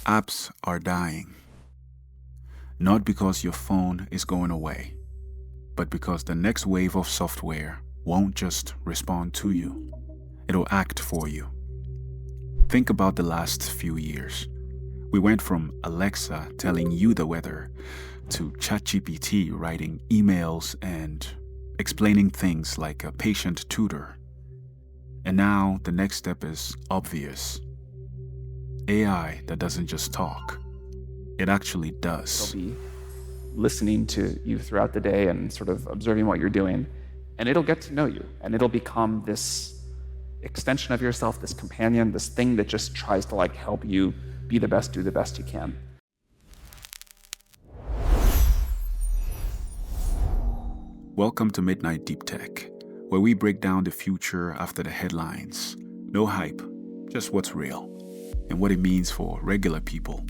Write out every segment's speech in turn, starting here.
Apps are dying, not because your phone is going away, but because the next wave of software won't just respond to you, it'll act for you. Think about the last few years. We went from Alexa telling you the weather to ChatGPT writing emails and explaining things like a patient tutor. And now the next step is obvious. AI that doesn't just talk, it actually does. They'll be listening to you throughout the day and sort of observing what you're doing, and it'll get to know you, and it'll become this extension of yourself, this companion, this thing that just tries to help you be the best, do the best you can. Welcome to Midnight DeepTek, where we break down the future after the headlines. No hype, just what's real, and what it means for regular people.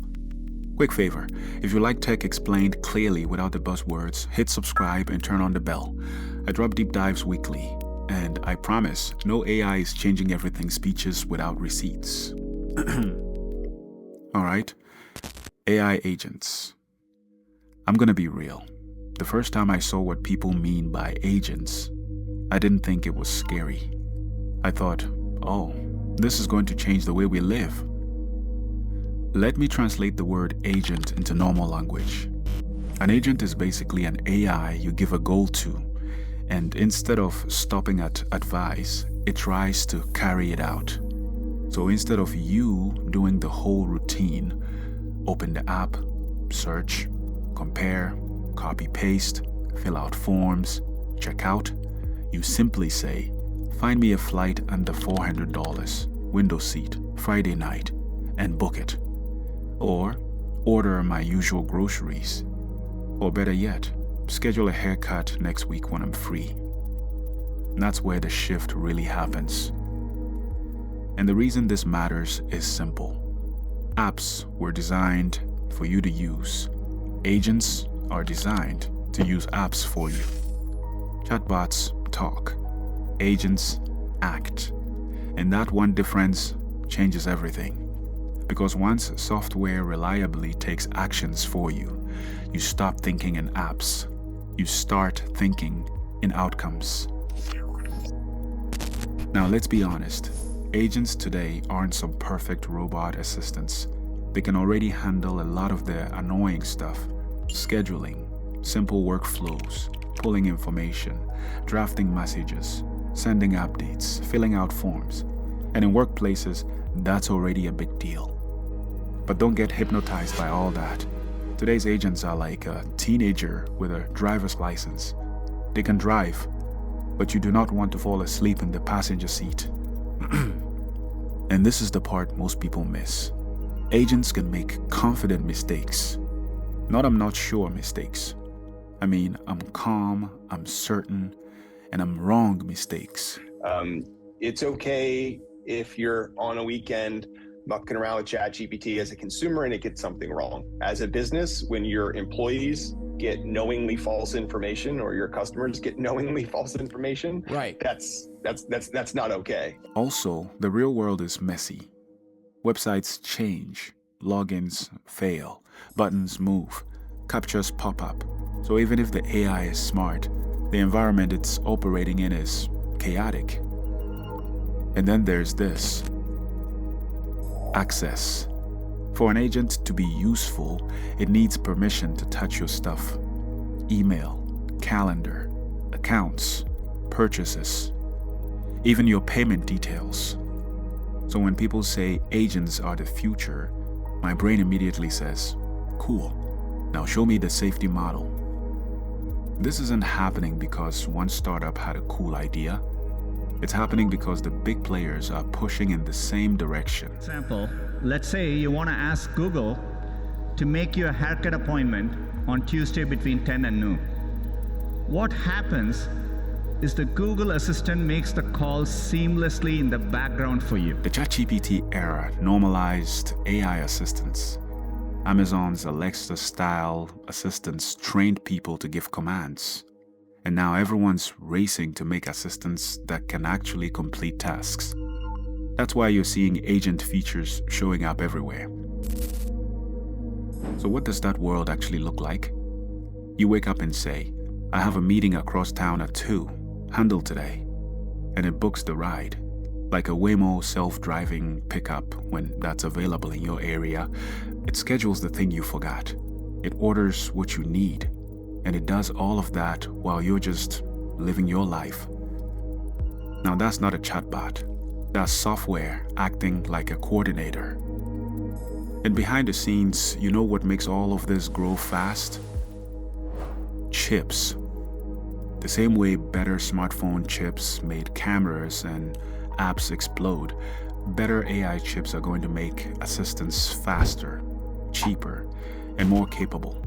Quick favor, if you like tech explained clearly without the buzzwords, hit subscribe and turn on the bell. I drop deep dives weekly, and I promise no AI is changing everything speeches without receipts. Alright, AI agents. I'm gonna be real. The first time I saw what people mean by agents, I didn't think it was scary. I thought, oh, this is going to change the way we live. Let me translate the word agent into normal language. An agent is basically an AI you give a goal to, and instead of stopping at advice, it tries to carry it out. So instead of you doing the whole routine, open the app, search, compare, copy-paste, fill out forms, check out, you simply say, find me a flight under $400, window seat, Friday night, and book it. Or order my usual groceries. Or better yet, schedule a haircut next week when I'm free. And that's where the shift really happens. And the reason this matters is simple. Apps were designed for you to use. Agents are designed to use apps for you. Chatbots talk. Agents act. And that one difference changes everything. Because once software reliably takes actions for you, you stop thinking in apps. You start thinking in outcomes. Now let's be honest. Agents today aren't some perfect robot assistants. They can already handle a lot of the annoying stuff. Scheduling, simple workflows, pulling information, drafting messages, sending updates, filling out forms. And in workplaces, that's already a big deal. But don't get hypnotized by all that. Today's agents are like a teenager with a driver's license. They can drive, but you do not want to fall asleep in the passenger seat. And this is the part most people miss. Agents can make confident mistakes. Not I'm not sure mistakes. I mean, I'm calm, I'm certain, and I'm wrong mistakes. It's okay if you're on a weekend mucking around with ChatGPT as a consumer and it gets something wrong. As a business, when your employees get knowingly false information or your customers get knowingly false information, right? That's not okay. Also, the real world is messy. Websites change, logins fail, buttons move, captchas pop up. So even if the AI is smart, the environment it's operating in is chaotic. And then there's this. Access. For an agent to be useful, it needs permission to touch your stuff. Email, calendar, accounts, purchases, even your payment details. So when people say agents are the future, my brain immediately says, cool, now show me the safety model. This isn't happening because one startup had a cool idea. It's happening because the big players are pushing in the same direction. Example, let's say you want to ask Google to make you a haircut appointment on Tuesday between 10 and noon. What happens is the Google Assistant makes the call seamlessly in the background for you. The ChatGPT era normalized AI assistants. Amazon's Alexa-style assistants trained people to give commands. And now everyone's racing to make assistants that can actually complete tasks. That's why you're seeing agent features showing up everywhere. So what does that world actually look like? You wake up and say, I have a meeting across town at 2, handle today. And it books the ride, like a Waymo self-driving pickup when that's available in your area. It schedules the thing you forgot. It orders what you need. And it does all of that while you're just living your life. Now that's not a chatbot. That's software acting like a coordinator. And behind the scenes, you know what makes all of this grow fast? Chips. The same way better smartphone chips made cameras and apps explode, better AI chips are going to make assistants faster, cheaper, and more capable.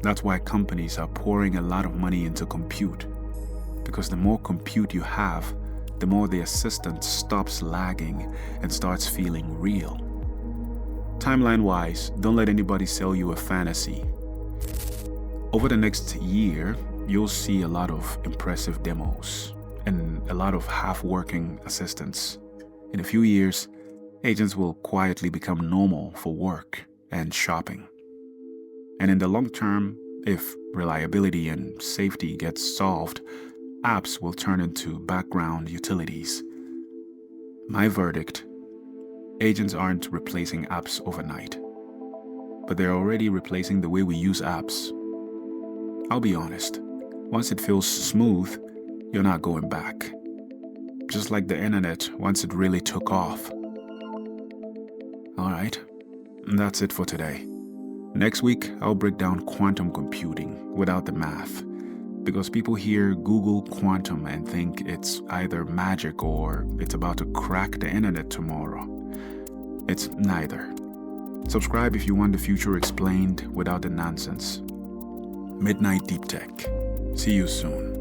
That's why companies are pouring a lot of money into compute. Because the more compute you have, the more the assistant stops lagging and starts feeling real. Timeline-wise, don't let anybody sell you a fantasy. Over the next year, you'll see a lot of impressive demos and a lot of half-working assistants. In a few years, agents will quietly become normal for work and shopping. And in the long term, if reliability and safety gets solved, apps will turn into background utilities. My verdict: agents aren't replacing apps overnight, but they're already replacing the way we use apps. I'll be honest, once it feels smooth, you're not going back. Just like the internet once it really took off. Alright, that's it for today. Next week, I'll break down quantum computing without the math, because people hear Google quantum and think it's either magic or it's about to crack the internet tomorrow. It's neither. Subscribe if you want the future explained without the nonsense. Midnight DeepTek. See you soon.